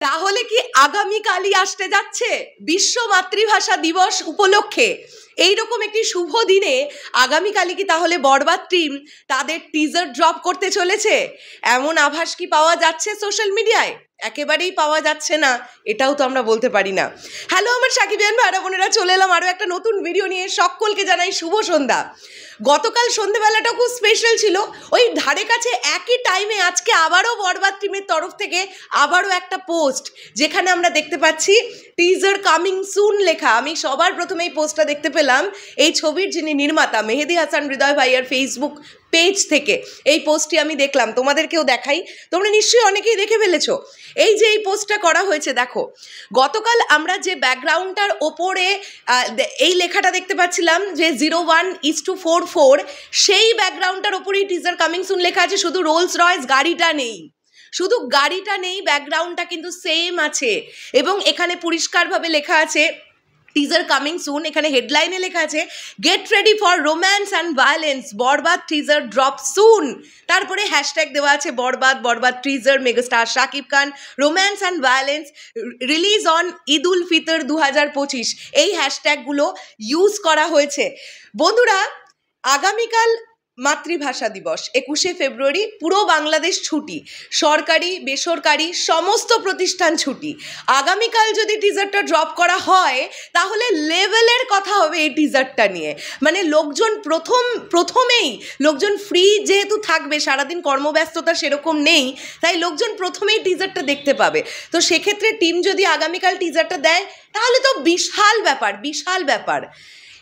তাহলে কি আগামীকালই আসতে যাচ্ছে বিশ্ব মাতৃভাষা দিবস উপলক্ষে এইরকম একটি শুভ দিনে আগামীকালই কি তাহলে বরবাদ টিম তাদের টিজার ড্রপ করতে চলেছে? এমন আভাস কি পাওয়া যাচ্ছে সোশ্যাল মিডিয়ায়? একেবারেই পাওয়া যাচ্ছে না, এটাও তো আমরা বলতে পারি না। হ্যালো আমার সাকিবিয়ান ভাইরা বোনেরা, চলে এলাম আরও একটা নতুন ভিডিও নিয়ে। সকলকে জানাই শুভ সন্ধ্যা। গতকাল সন্ধ্যেবেলাটা খুব স্পেশাল ছিল। ওই ধারে কাছে একই টাইমে আজকে আবারও বরবাদ টিমের তরফ থেকে আবারও একটা পোস্ট, যেখানে আমরা দেখতে পাচ্ছি টিজার কামিং সুন লেখা। আমি সবার প্রথমে এই পোস্টটা দেখতে পেলাম এই ছবির যিনি নির্মাতা মেহেদি হাসান হৃদয় ভাইয়ার ফেসবুক পেজ থেকে। এই পোস্টটি আমি দেখলাম, তোমাদেরকেও দেখাই, তোমরা নিশ্চয়ই অনেকেই দেখে ফেলেছো। এই যে এই পোস্টটা করা হয়েছে, দেখো গতকাল আমরা যে ব্যাকগ্রাউন্ডটার ওপরে এই লেখাটা দেখতে পাচ্ছিলাম যে 01:44, সেই ব্যাকগ্রাউন্ডটার ওপরেই টিজার কামিং সুন লেখা আছে। শুধু রোলস রয়েস গাড়িটা নেই, শুধু গাড়িটা নেই, ব্যাকগ্রাউন্ডটা কিন্তু সেম আছে। এবং এখানে পরিষ্কারভাবে লেখা আছে টিজার কামিং সুন। এখানে হেডলাইনে লেখা আছে get ready for romance and violence, Borbaad teaser drop soon. তারপরে হ্যাশট্যাগ দেওয়া আছে Borbaad, Borbaad teaser, megastar Shakib Khan, romance and violence, release on Eid ul Fitr 2025। এই হ্যাশট্যাগুলো ইউজ করা হয়েছে। বন্ধুরা, আগামীকাল মাতৃভাষা দিবস 21শে ফেব্রুয়ারি, পুরো বাংলাদেশ ছুটি, সরকারি বেসরকারি সমস্ত প্রতিষ্ঠান ছুটি। আগামীকাল যদি টিজারটা ড্রপ করা হয় তাহলে লেভেলের কথা হবে এই টিজারটা নিয়ে। মানে লোকজন প্রথমেই লোকজন ফ্রি যেহেতু থাকবে, সারাদিন কর্মব্যস্ততা সেরকম নেই, তাই লোকজন প্রথমেই টিজারটা দেখতে পাবে। তো সেক্ষেত্রে টিম যদি আগামীকাল টিজারটা দেয় তাহলে তো বিশাল ব্যাপার, বিশাল ব্যাপার।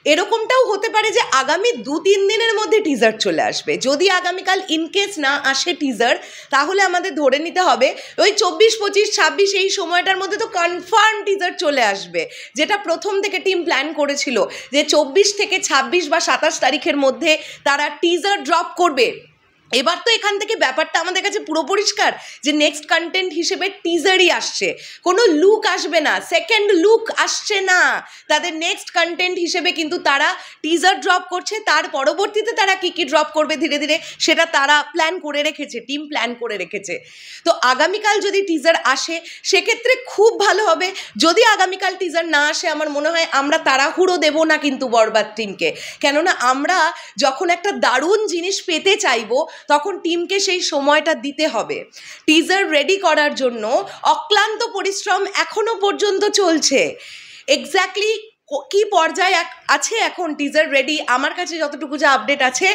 এরকমটাও হতে পারে যে আগামী 2-3 দিনের মধ্যে টিজার চলে আসবে। যদি আগামীকাল ইনকেস না আসে টিজার, তাহলে আমাদের ধরে নিতে হবে ওই 24, 25, 26 এই সময়টার মধ্যে তো কনফার্ম টিজার চলে আসবে, যেটা প্রথম থেকে টিম প্ল্যান করেছিল যে 24 থেকে 26 বা 27 তারিখের মধ্যে তারা টিজার ড্রপ করবে। এবার তো এখান থেকে ব্যাপারটা আমাদের কাছে পুরো পরিষ্কার যে নেক্সট কন্টেন্ট হিসেবে টিজারই আসছে, কোনো লুক আসবে না, সেকেন্ড লুক আসছে না। তাদের নেক্সট কন্টেন্ট হিসেবে কিন্তু তারা টিজার ড্রপ করছে। তার পরবর্তীতে তারা কী কী ড্রপ করবে ধীরে ধীরে সেটা তারা প্ল্যান করে রেখেছে, টিম প্ল্যান করে রেখেছে। তো আগামীকাল যদি টিজার আসে সেক্ষেত্রে খুব ভালো হবে। যদি আগামীকাল টিজার না আসে, আমার মনে হয় আমরা তাড়াহুড়ো দেবো না কিন্তু বরবাদ টিমকে। কেননা আমরা যখন একটা দারুণ জিনিস পেতে চাইবো তখন টিমকে সেই সময়টা দিতে হবে। টিজার রেডি করার জন্য অক্লান্ত পরিশ্রম এখনো পর্যন্ত চলছে। এক্স্যাক্টলি কি পর্যায়ে আছে এখন টিজার রেডি, আমার কাছে যতটুকু যা আপডেট আছে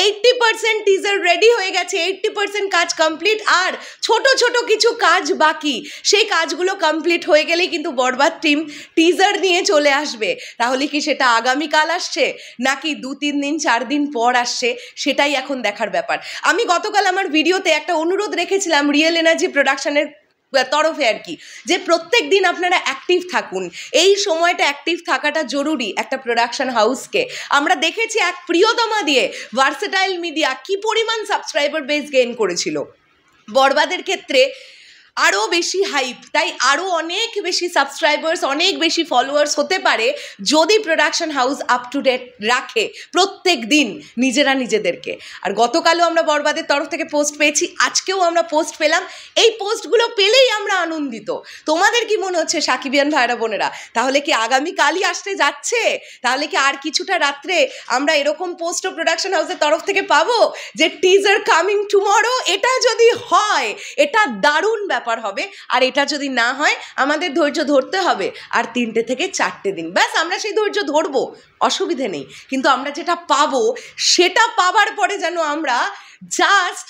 80% টিজার রেডি হয়ে গেছে, 80% কাজ কমপ্লিট। আর ছোট ছোট কিছু কাজ বাকি, সেই কাজগুলো কমপ্লিট হয়ে গেলেই কিন্তু বরবাদ টিম টিজার নিয়ে চলে আসবে। তাহলে কি সেটা আগামীকাল আসছে নাকি 2-3 দিন 4 দিন পর আসছে, সেটাই এখন দেখার ব্যাপার। আমি গতকাল আমার ভিডিওতে একটা অনুরোধ রেখেছিলাম রিয়েল এনার্জি প্রোডাকশনের তরফে আর কি, যে প্রত্যেক দিন আপনারা অ্যাক্টিভ থাকুন। এই সময়টা অ্যাক্টিভ থাকাটা জরুরি একটা প্রোডাকশন হাউসকে। আমরা দেখেছি এক প্রিয়তমা দিয়ে ভার্সেটাইল মিডিয়া কি পরিমাণ সাবস্ক্রাইবার বেস গেইন করেছিল। বরবাদের ক্ষেত্রে আরও বেশি হাইপ, তাই আরও অনেক বেশি সাবস্ক্রাইবার্স, অনেক বেশি ফলোয়ার্স হতে পারে যদি production house up to date রাখে প্রত্যেক দিন নিজেরা নিজেদেরকে। আর গতকালও আমরা বরবাদের তরফ থেকে পোস্ট পেয়েছি, আজকেও আমরা পোস্ট পেলাম। এই পোস্টগুলো পেলেই আমরা আনন্দিত। তোমাদের কি মনে হচ্ছে সাকিবিয়ান ভাইরা বোনেরা? তাহলে কি আগামীকালই আসতে যাচ্ছে? তাহলে কি আর কিছুটা রাত্রে আমরা এরকম পোস্ট প্রোডাকশন হাউসের তরফ থেকে পাবো যে টিজার কামিং টুমরো? এটা যদি হয় এটা দারুণ ব্যাপার হবে। আর এটা যদি না হয় আমাদের ধৈর্য ধরতে হবে আর 3 থেকে 4 দিন, ব্যাস আমরা সেই ধৈর্য ধরবো, অসুবিধে নেই। কিন্তু আমরা যেটা পাবো সেটা পাবার পরে যেন আমরা জাস্ট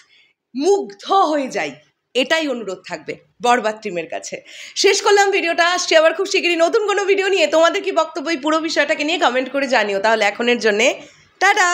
মুগ্ধ হয়ে যাই, এটাই অনুরোধ থাকবে বরবাদ টিমের কাছে। শেষ করলাম ভিডিওটা, আসছে আবার খুব শিগগিরই নতুন কোনো ভিডিও নিয়ে। তোমাদের কি বক্তব্য এই পুরো বিষয়টাকে নিয়ে কমেন্ট করে জানিও। তাহলে এখনের জন্যে টাটা।